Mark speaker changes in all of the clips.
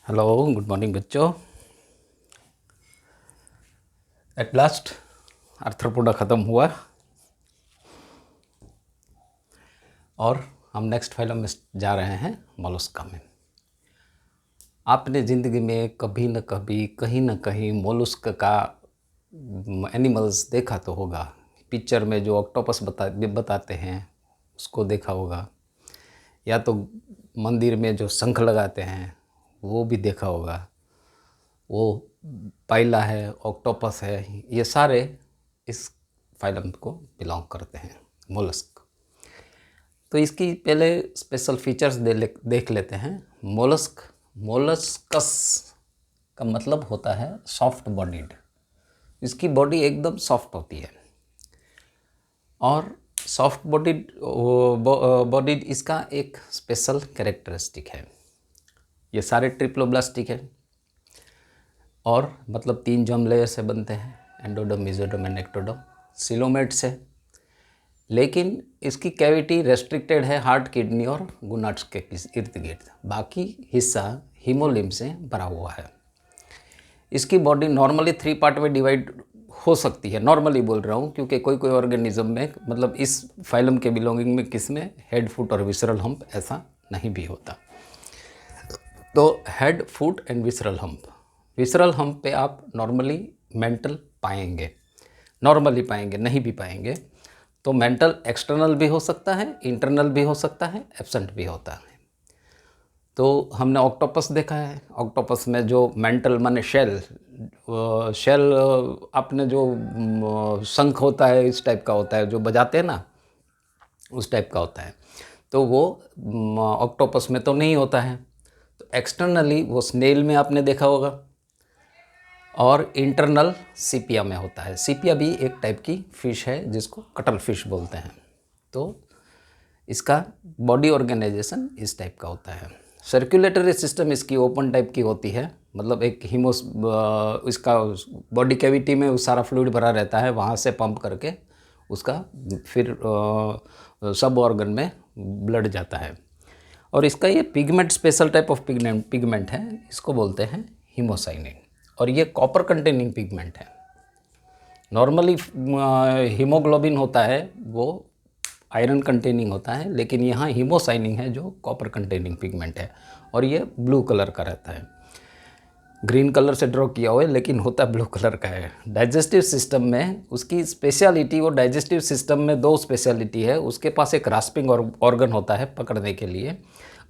Speaker 1: Hello, good morning बच्चों। At last arthropoda ख़त्म हुआ और हम नेक्स्ट फाइलम में जा रहे हैं, मोलस्का में। आपने ज़िंदगी में कभी न कभी कहीं न कहीं मोलस्क का एनिमल्स देखा तो होगा। पिक्चर में जो ऑक्टोपस बताते हैं उसको देखा होगा, या तो मंदिर में जो शंख लगाते हैं वो भी देखा होगा। वो पाइला है, ऑक्टोपस है, ये सारे इस फाइलम को बिलोंग करते हैं, मोलस्क। तो इसकी पहले स्पेशल फीचर्स देख लेते हैं। मोलस्कस का मतलब होता है सॉफ्ट बॉडीड। इसकी बॉडी एकदम सॉफ्ट होती है और सॉफ्ट बॉडीड इसका एक स्पेशल कैरेक्टरिस्टिक है। ये सारे ट्रिप्लोब्लास्टिक है और मतलब 3 जर्म लेयर से बनते हैं, endoderm, mesoderm and ectoderm, coelomate से। लेकिन इसकी कैविटी रेस्ट्रिक्टेड है हार्ट, किडनी और गुनाड्स के इर्द गिर्द। बाकी हिस्सा हीमोलिम्फ से भरा हुआ है। इसकी बॉडी नॉर्मली 3 पार्ट में डिवाइड हो सकती है। नॉर्मली बोल रहा हूँ क्योंकि कोई ऑर्गेनिज्म में, मतलब इस फाइलम के बिलोंगिंग में, किस में हेड, फुट और विसरल हम्प ऐसा नहीं भी होता। तो head, foot and visceral hump. Visceral hump पे आप नॉर्मली मेंटल पाएंगे, नॉर्मली पाएंगे, नहीं भी पाएंगे। तो मेंटल एक्सटर्नल भी हो सकता है, इंटरनल भी हो सकता है, एब्सेंट भी होता है। तो हमने ऑक्टोपस देखा है। ऑक्टोपस में जो मेंटल माने शेल आपने जो शंख होता है, इस टाइप का होता है, जो बजाते हैं ना, उस टाइप का होता है। तो वो ऑक्टोपस में तो नहीं होता है। तो एक्सटर्नली वो स्नेल में आपने देखा होगा और इंटरनल सीपिया में होता है। सीपिया भी एक टाइप की फ़िश है जिसको कटल फिश बोलते हैं। तो इसका बॉडी ऑर्गेनाइजेशन इस टाइप का होता है। सर्कुलेटरी सिस्टम इसकी ओपन टाइप की होती है, मतलब एक इसका बॉडी कैविटी में सारा फ्लूइड भरा रहता है, वहाँ से पंप करके उसका फिर सब ऑर्गन में ब्लड जाता है। और इसका ये pigment special type of pigment है, इसको बोलते हैं हीमोसाइनिन। और ये कॉपर कंटेनिंग पिगमेंट है। नॉर्मली हीमोग्लोबिन होता है वो आयरन कंटेनिंग होता है, लेकिन यहाँ हीमोसाइनिन है जो कॉपर कंटेनिंग पिगमेंट है और ये ब्लू कलर का रहता है। ग्रीन कलर से ड्रॉ किया हुआ है लेकिन होता ब्लू कलर का है। डाइजेस्टिव सिस्टम में उसकी स्पेशलिटी, वो डाइजेस्टिव सिस्टम में 2 स्पेशलिटी है। उसके पास एक रास्पिंग ऑर्गन होता है पकड़ने के लिए,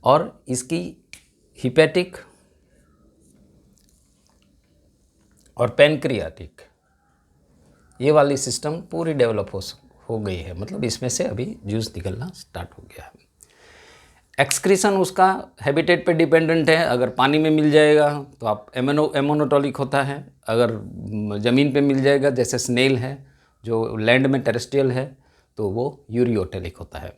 Speaker 1: और इसकी हिपेटिक और पैनक्रियाटिक, ये वाली सिस्टम पूरी डेवलप हो गई है। मतलब इसमें से अभी जूस निकलना स्टार्ट हो गया है। एक्सक्रीशन उसका हैबिटेट पे डिपेंडेंट है। अगर पानी में मिल जाएगा तो आप एमोनोटॉलिक होता है। अगर ज़मीन पे मिल जाएगा, जैसे स्नेल है जो लैंड में टेरेस्ट्रियल है, तो वो यूरियोटेलिक होता है।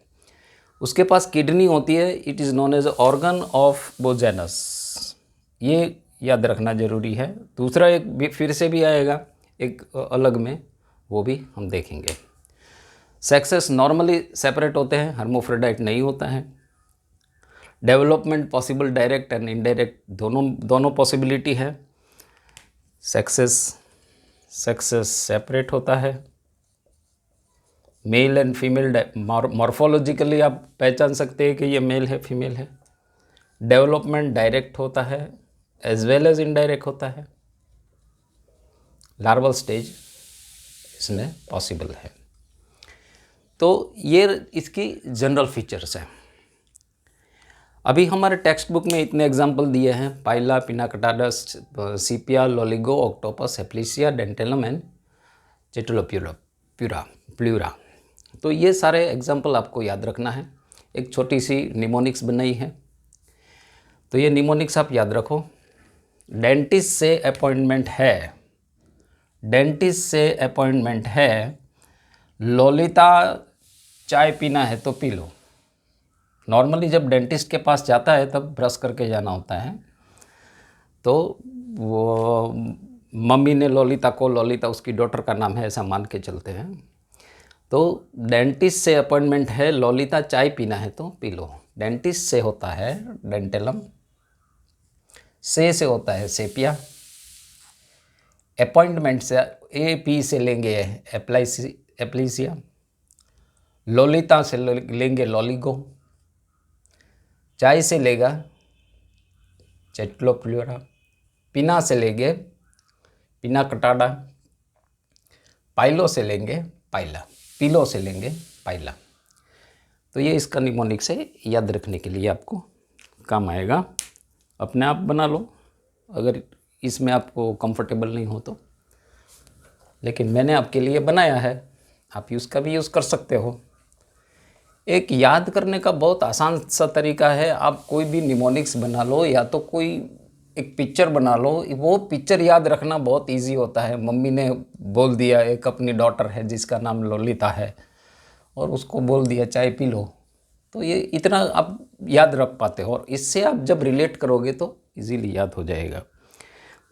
Speaker 1: उसके पास किडनी होती है, it is known as organ of Bojanus. ये याद रखना ज़रूरी है। दूसरा एक भी फिर से भी आएगा एक अलग में, वो भी हम देखेंगे। सेक्सेस नॉर्मली सेपरेट होते हैं, हर्मोफ्रोडाइट नहीं होता है। Development possible direct and indirect दोनों पॉसिबिलिटी है। सेक्सेस सेपरेट होता है। मेल एंड फीमेल मॉर्फोलॉजिकली आप पहचान सकते हैं कि ये मेल है, फीमेल है। डेवलपमेंट डायरेक्ट होता है एज वेल एज इनडायरेक्ट होता है। लार्वल स्टेज इसमें पॉसिबल है। तो ये इसकी जनरल फीचर्स हैं। अभी हमारे टेक्स्ट बुक में इतने एग्जाम्पल दिए हैं: पाइला, पिनाकटाडस, सीपिया, लोलिगो, ऑक्टोपस, हेप्लिसिया, डेंटेलम एंड प्लूरा। तो ये सारे एग्जाम्पल आपको याद रखना है। एक छोटी सी निमोनिक्स बनाई है, तो ये निमोनिक्स आप याद रखो। डेंटिस्ट से अपॉइंटमेंट है, ललिता चाय पीना है तो पी लो। नॉर्मली जब डेंटिस्ट के पास जाता है तब ब्रश करके जाना होता है। तो वो मम्मी ने ललिता उसकी डॉटर का नाम है, ऐसा मान के चलते हैं। तो डेंटिस्ट से अपॉइंटमेंट है, ललिता चाय पीना है तो पी लो। डेंटिस्ट से होता है डेंटेलम, से होता है सेपिया, अपॉइंटमेंट से AP से लेंगे एप्लीसिया, लोलिता से लेंगे लॉलिगो, चाय से लेगा चेटलोप्लूरा, पिना से लेंगे पिना कटाडा, पाइलो से लेंगे पाइला, पिलो से लेंगे पाइला। तो ये इसका निमोनिक्स है, याद रखने के लिए आपको काम आएगा। अपने आप बना लो अगर इसमें आपको कंफर्टेबल नहीं हो तो, लेकिन मैंने आपके लिए बनाया है, आप उसका भी यूज़ कर सकते हो। एक याद करने का बहुत आसान सा तरीका है, आप कोई भी निमोनिक्स बना लो या तो कोई एक पिक्चर बना लो, वो पिक्चर याद रखना बहुत इजी होता है। मम्मी ने बोल दिया, एक अपनी डॉटर है जिसका नाम ललिता है, और उसको बोल दिया चाय पी लो, तो ये इतना आप याद रख पाते हो, और इससे आप जब रिलेट करोगे तो इजीली याद हो जाएगा।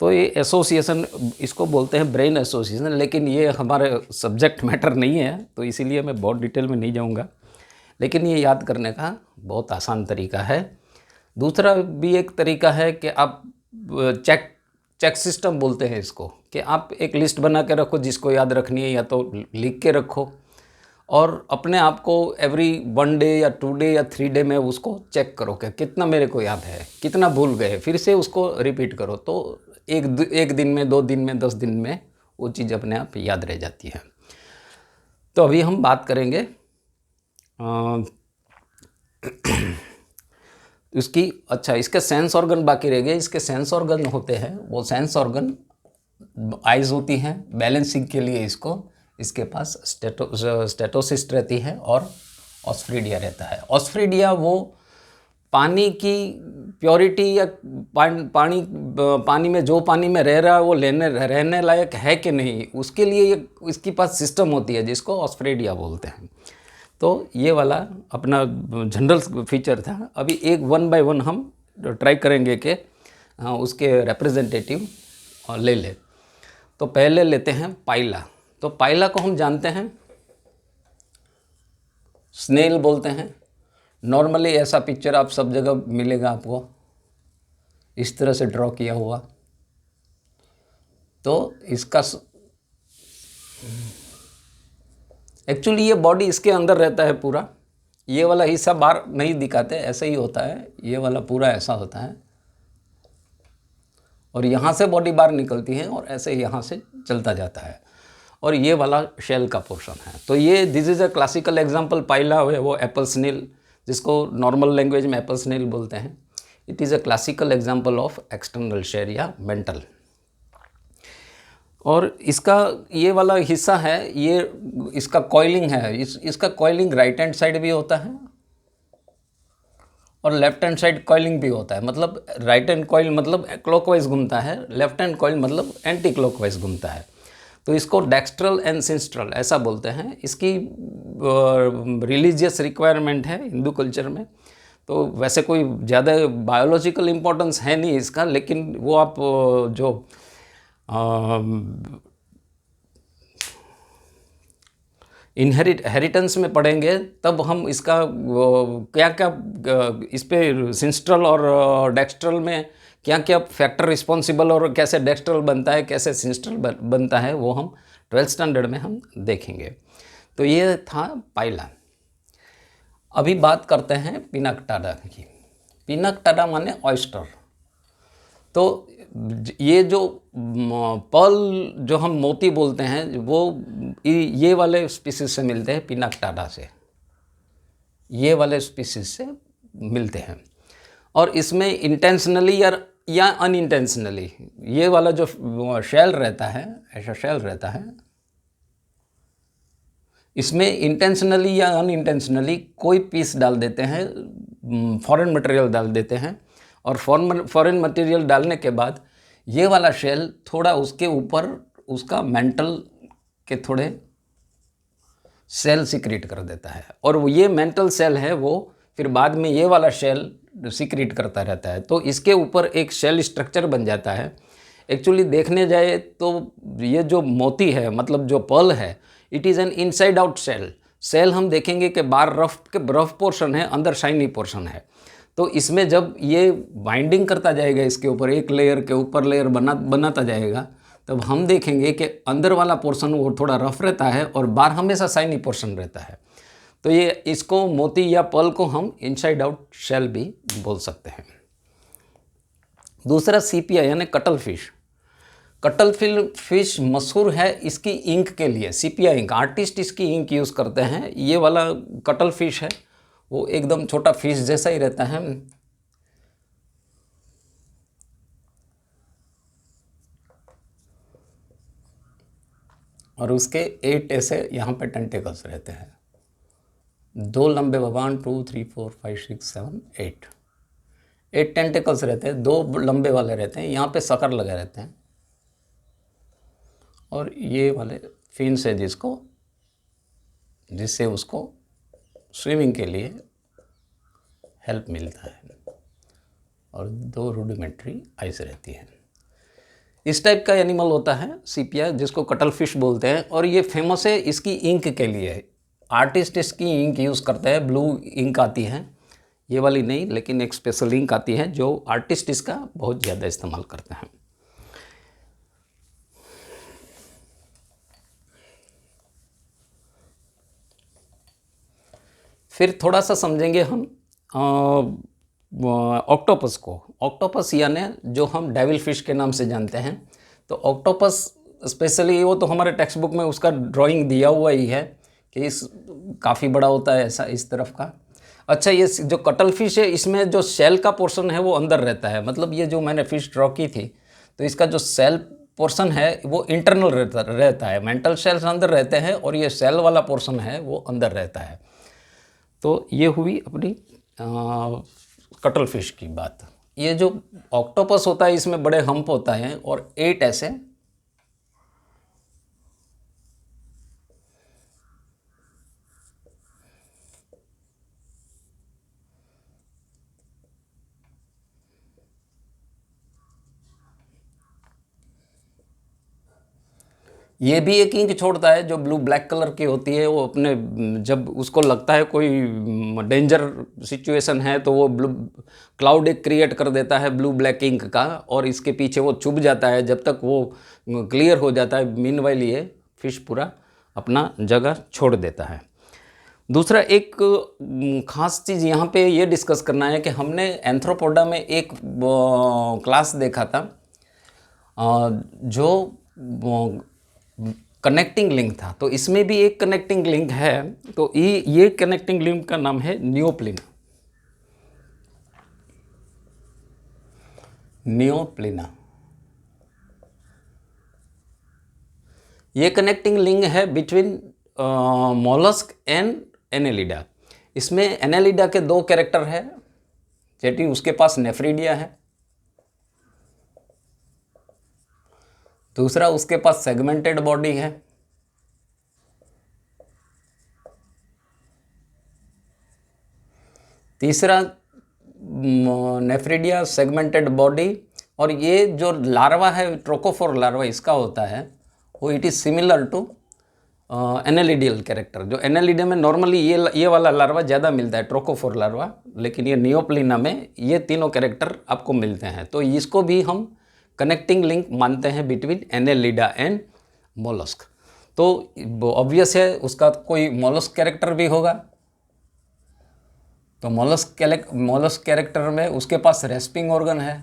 Speaker 1: तो ये एसोसिएशन, इसको बोलते हैं ब्रेन एसोसिएशन, लेकिन ये हमारे सब्जेक्ट मैटर नहीं है, तो इसीलिए मैं बहुत डिटेल में नहीं जाऊँगा, लेकिन ये याद करने का बहुत आसान तरीका है। दूसरा भी एक तरीका है कि आप चेक सिस्टम बोलते हैं इसको, कि आप एक लिस्ट बना के रखो जिसको याद रखनी है, या तो लिख के रखो, और अपने आप को एवरी 1 डे या 2 डे या 3 डे में उसको चेक करो कि कितना मेरे को याद है, कितना भूल गए, फिर से उसको रिपीट करो। तो एक दिन में, 2 दिन में, 10 दिन में वो चीज़ अपने आप याद रह जाती है। तो अभी हम बात करेंगे उसकी। अच्छा, इसके सेंस ऑर्गन बाकी रह गए। इसके सेंस ऑर्गन होते हैं, वो सेंस ऑर्गन आइज़ होती हैं बैलेंसिंग के लिए, इसके पास स्टेटोसिस्ट रहती है और ऑस्फ्रिडिया रहता है। ऑस्फ्रिडिया वो पानी की प्योरिटी या पानी में, जो पानी में रह रहा है वो रहने लायक है कि नहीं, उसके लिए इसके पास सिस्टम होती है जिसको ऑस्फ्रिडिया बोलते हैं। तो ये वाला अपना जनरल फीचर था। अभी एक 1 बाय 1 हम ट्राई करेंगे कि उसके रिप्रेजेंटेटिव ले ले। तो पहले लेते हैं पाइला। तो पाइला को हम जानते हैं स्नेल बोलते हैं। नॉर्मली ऐसा पिक्चर आप सब जगह मिलेगा आपको, इस तरह से ड्रॉ किया हुआ। तो इसका एक्चुअली ये बॉडी इसके अंदर रहता है पूरा, ये वाला हिस्सा बाहर नहीं दिखाते, ऐसे ही होता है, ये वाला पूरा ऐसा होता है, और यहाँ से बॉडी बाहर निकलती है और ऐसे यहाँ से चलता जाता है, और ये वाला शेल का पोर्शन है। तो ये this is a classical example. Pila है वो एप्पल स्नेल, जिसको नॉर्मल लैंग्वेज में एप्पल स्नेल बोलते हैं। It is a classical example of external shell या मेंटल। और इसका ये वाला हिस्सा है, ये इसका कॉइलिंग है, इसका कॉइलिंग राइट हैंड साइड भी होता है और लेफ्ट हैंड साइड कॉइलिंग भी होता है। मतलब राइट हैंड कॉइल मतलब क्लॉकवाइज घूमता है, लेफ्ट हैंड कॉइल मतलब एंटी क्लॉकवाइज घूमता है। तो इसको डेक्स्ट्रल एंड सिंस्ट्रल ऐसा बोलते हैं। इसकी रिलीजियस रिक्वायरमेंट है हिंदू कल्चर में। तो वैसे कोई ज़्यादा बायोलॉजिकल इम्पोर्टेंस है नहीं इसका, लेकिन वो आप जो हेरिटेंस में पढ़ेंगे तब हम इसका क्या क्या इस पे सिंस्ट्रल और डेक्स्ट्रल में क्या क्या फैक्टर रिस्पॉन्सिबल, और कैसे डेक्स्ट्रल बनता है, कैसे सिंस्ट्रल बनता है, वो हम 12th स्टैंडर्ड में हम देखेंगे। तो ये था पाइला। अभी बात करते हैं पिनाकटाडा की। पिनाकटाडा माने ऑयस्टर। तो ये जो पर्ल जो हम मोती बोलते हैं वो ये वाले स्पीसीज से मिलते हैं, पिनाकटाडा से, ये वाले स्पीसीज से मिलते हैं। और इसमें इंटेंशनली या अनइंटेंशनली ये वाला जो शेल रहता है, ऐसा शेल रहता है, इसमें इंटेंशनली या अनइंटेंशनली कोई पीस डाल देते हैं, फॉरेन मटेरियल डाल देते हैं, और फॉरेन मटेरियल डालने के बाद ये वाला शेल थोड़ा उसके ऊपर उसका मेंटल के थोड़े सेल सिक्रीट कर देता है, और वो ये मेंटल सेल है वो फिर बाद में ये वाला शेल सिक्रीट करता रहता है। तो इसके ऊपर एक शेल स्ट्रक्चर बन जाता है। एक्चुअली देखने जाए तो ये जो मोती है, मतलब जो पर्ल है, it is an inside out cell. Cell हम देखेंगे कि बाहर रफ पोर्शन है, अंदर शाइनी पोर्शन है। तो इसमें जब ये बाइंडिंग करता जाएगा, इसके ऊपर एक लेयर के ऊपर लेयर बनाता जाएगा, तब हम देखेंगे कि अंदर वाला पोर्शन वो थोड़ा रफ रहता है और बाहर हमेशा शाइनी पोर्शन रहता है। तो ये इसको मोती या पर्ल को हम इनसाइड आउट शेल भी बोल सकते हैं। दूसरा सीपिया यानी कटल फिश। कटल फिश मशहूर है इसकी इंक के लिए, सीपिया इंक। आर्टिस्ट इसकी इंक यूज़ करते हैं। ये वाला कटल फिश है वो एकदम छोटा फिश जैसा ही रहता है, और उसके 8 ऐसे यहाँ पे टेंटेकल्स रहते हैं। 2 लंबे 1 2 3 4 5 6 7 8 टेंटेकल्स रहते हैं। 2 लंबे वाले रहते हैं, यहाँ पे सकर लगे रहते हैं, और ये वाले फिन्स है जिससे उसको स्विमिंग के लिए हेल्प मिलता है, और 2 रूडिमेंट्री आइज रहती है। इस टाइप का एनिमल होता है सीपिया, जिसको कटल फिश बोलते हैं, और ये फेमस है इसकी इंक के लिए। आर्टिस्ट इसकी इंक यूज़ करते हैं, ब्लू इंक आती है, ये वाली नहीं, लेकिन एक स्पेशल इंक आती है जो आर्टिस्ट इसका बहुत ज़्यादा इस्तेमाल करते हैं। फिर थोड़ा सा समझेंगे हम ऑक्टोपस को। ऑक्टोपस यानी जो हम डेविल फिश के नाम से जानते हैं। तो ऑक्टोपस स्पेशली वो तो हमारे टेक्स्ट बुक में उसका ड्राइंग दिया हुआ ही है कि इस काफ़ी बड़ा होता है ऐसा इस तरफ का। अच्छा, ये जो कटल फिश है इसमें जो सेल का पोर्शन है वो अंदर रहता है। मतलब ये जो मैंने फिश ड्रॉ की थी तो इसका जो सेल पोर्शन है वो इंटरनल रहता है। मेंटल सेल्स अंदर रहते हैं और ये सेल वाला पोर्शन है वो अंदर रहता है। तो ये हुई अपनी कटल फिश की बात। ये जो ऑक्टोपस होता है इसमें बड़े हम्प होता है और 8 ऐसे ये भी एक इंक छोड़ता है जो ब्लू ब्लैक कलर की होती है। वो अपने जब उसको लगता है कोई डेंजर सिचुएशन है तो वो ब्लू क्लाउड एक क्रिएट कर देता है ब्लू ब्लैक इंक का, और इसके पीछे वो चुभ जाता है जब तक वो क्लियर हो जाता है। मीनवाइल ये फिश पूरा अपना जगह छोड़ देता है। दूसरा एक ख़ास चीज़ यहाँ पे ये डिस्कस करना है कि हमने एंथ्रोपोडा में एक क्लास देखा था जो कनेक्टिंग लिंक था। तो इसमें भी एक कनेक्टिंग लिंक है। तो ये कनेक्टिंग लिंक का नाम है नियोप्लिना। नियोप्लिना ये कनेक्टिंग लिंक है बिटवीन मोलस्क एंड एनेलिडा। इसमें एनेलिडा के 2 कैरेक्टर है, जेटी उसके पास नेफ्रिडिया है, दूसरा उसके पास सेगमेंटेड बॉडी है, तीसरा नेफ्रिडिया सेगमेंटेड बॉडी। और ये जो लार्वा है ट्रोकोफोर लार्वा इसका होता है वो it is similar to annelidian character. जो एनेलिडिया में नॉर्मली ये वाला लार्वा ज़्यादा मिलता है ट्रोकोफोर लार्वा, लेकिन ये नियोप्लिना में ये तीनों कैरेक्टर आपको मिलते हैं। तो इसको भी हम कनेक्टिंग लिंक मानते हैं बिटवीन एनेलिडा एंड मोलस्क। तो ऑब्वियस है उसका कोई मोलस्क कैरेक्टर भी होगा। तो मोलस्क कैरेक्टर में उसके पास रेस्पिंग ऑर्गन है,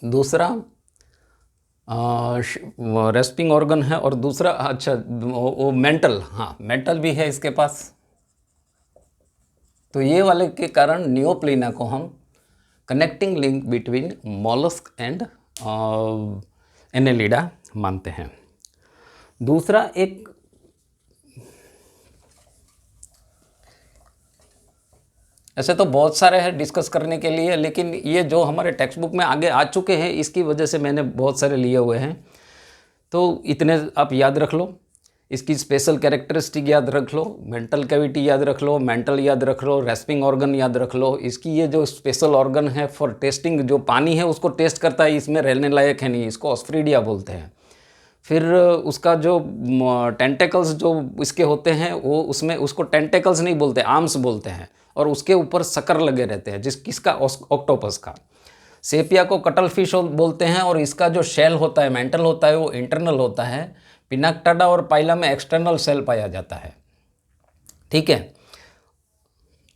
Speaker 1: दूसरा रेस्पिंग ऑर्गन है, और दूसरा अच्छा वो मेंटल भी है इसके पास। तो ये वाले के कारण नियोप्लिना को हम connecting link between mollusc and Annelida मानते हैं। दूसरा एक ऐसे तो बहुत सारे हैं डिस्कस करने के लिए, लेकिन ये जो हमारे टेक्स्ट बुक में आगे आ चुके हैं इसकी वजह से मैंने बहुत सारे लिए हुए हैं। तो इतने आप याद रख लो। इसकी स्पेशल कैरेक्टरिस्टिक याद रख लो, मेंटल कैविटी याद रख लो, मेंटल याद रख लो, रेस्पिंग ऑर्गन याद रख लो। इसकी ये जो स्पेशल ऑर्गन है फॉर टेस्टिंग, जो पानी है उसको टेस्ट करता है, इसमें रहने लायक है नहीं, इसको ऑस्फ्रीडिया बोलते हैं। फिर उसका जो टेंटेकल्स जो इसके होते हैं वो उसमें उसको टेंटेकल्स नहीं बोलते, आर्म्स बोलते हैं, और उसके ऊपर सकर लगे रहते हैं, किसका, ऑक्टोपस का। सेपिया को कटल फिश बोलते हैं, और इसका जो शेल होता है, मेंटल होता है, वो इंटरनल होता है। पिनाक्टाडा और पाइला में एक्सटर्नल सेल पाया जाता है, ठीक है।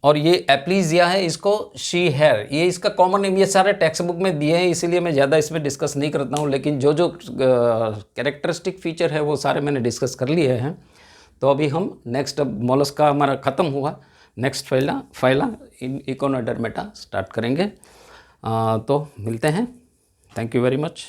Speaker 1: और ये एप्लीजिया है, इसको शी हेयर, ये इसका कॉमन नेम, ये सारे टेक्स्ट बुक में दिए हैं, इसीलिए मैं ज़्यादा इसमें डिस्कस नहीं करता हूँ, लेकिन जो जो कैरेक्टरिस्टिक फीचर है वो सारे मैंने डिस्कस कर लिए हैं। तो अभी हम नेक्स्ट, अब मोलस्का हमारा ख़त्म हुआ, नेक्स्ट फाइला इकोनोडर्मेटा स्टार्ट करेंगे। तो मिलते हैं, थैंक यू वेरी मच।